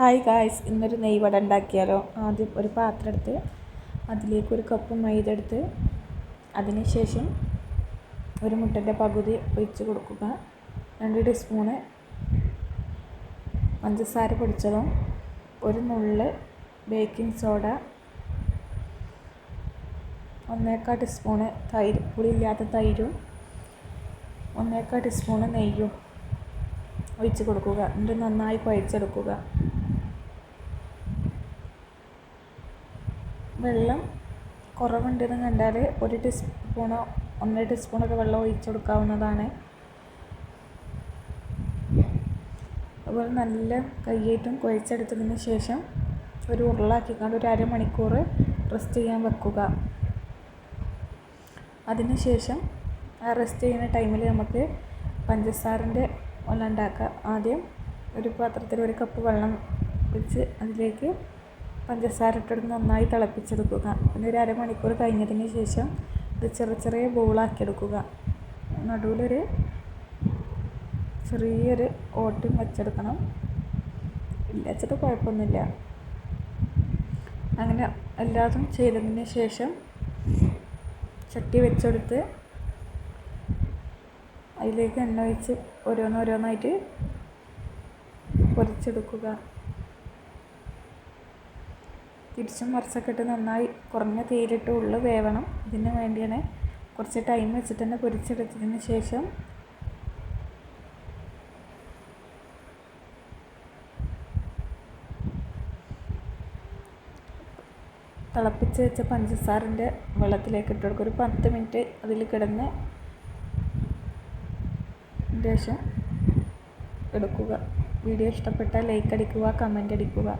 Hi guys, ഇന്നൊരു നെയ്വട ഉണ്ടാക്കിയാലോ. ആദ്യം ഒരു പാത്രം എടുത്ത് അതിലേക്ക് ഒരു കപ്പ് മൈദ എടുത്ത് അതിന് ശേഷം ഒരു മുട്ടൻ്റെ പകുതി ഒഴിച്ച് കൊടുക്കുക. 2 ടീസ്പൂണ് പഞ്ചസാര പൊടിച്ചതും ഒരു നുള്ള് ബേക്കിംഗ് സോഡ, 1/4 ടീസ്പൂണ് തൈര്, പുളിയില്ലാത്ത തൈരും 1/4 ടീസ്പൂണ് നെയ്യും ഒഴിച്ച് കൊടുക്കുക. എന്നിട്ട് നന്നായി കുഴച്ചെടുക്കുക. വെള്ളം കുറവുണ്ടെന്ന് കണ്ടാൽ 1 ടീസ്പൂണോ 1.5 ടീസ്പൂണൊക്കെ വെള്ളം ഒഴിച്ച് കൊടുക്കാവുന്നതാണ്. അതുപോലെ നല്ല കയ്യേറ്റും കുഴച്ചെടുത്തതിന് ശേഷം ഒരു ഉരുളാക്കിക്കൊണ്ട് ഒരു അരമണിക്കൂർ റെസ്റ്റ് ചെയ്യാൻ വെക്കുക. അതിന് ശേഷം ആ റെസ്റ്റ് ചെയ്യുന്ന ടൈമിൽ നമുക്ക് പഞ്ചസാരൻ്റെ വെള്ളം ഉണ്ടാക്കാം. ആദ്യം ഒരു പാത്രത്തിൽ 1 കപ്പ് വെള്ളം വെച്ച് അതിലേക്ക് പഞ്ചസാര ഇട്ടെടുത്ത് നന്നായി തിളപ്പിച്ചെടുക്കുക. പിന്നെ ഒരു അരമണിക്കൂർ കഴിഞ്ഞതിന് ശേഷം ഇത് ചെറിയ ബോളാക്കിയെടുക്കുക. നടുവിലൊരു ചെറിയൊരു ഓട്ടയും വെച്ചെടുക്കണം. ഇല്ല വെച്ചിട്ട് കുഴപ്പമൊന്നുമില്ല. അങ്ങനെ എല്ലാതും ചെയ്തതിന് ശേഷം ചട്ടി വെച്ചെടുത്ത് അതിലേക്ക് എണ്ണ ഒഴിച്ച് ഓരോന്നായിട്ട് പൊരിച്ചെടുക്കുക. തിരിച്ചും മറിച്ചൊക്കെ ഇട്ട് നന്നായി കുറഞ്ഞ തീയിലിട്ട് ഉള്ളു വേവണം. ഇതിന് വേണ്ടിയാണ് കുറച്ച് ടൈം വെച്ചിട്ട് തന്നെ പൊരിച്ചെടുത്തതിന് ശേഷം തിളപ്പിച്ച് വെച്ച പഞ്ചസാരൻ്റെ വെള്ളത്തിലേക്ക് ഇട്ട് കൊടുക്കുക. ഒരു 10 മിനിറ്റ് അതിൽ കിടന്ന് ശേഷം എടുക്കുക. വീഡിയോ ഇഷ്ടപ്പെട്ടാൽ ലൈക്ക് അടിക്കുക, കമൻ്റ് അടിക്കുക.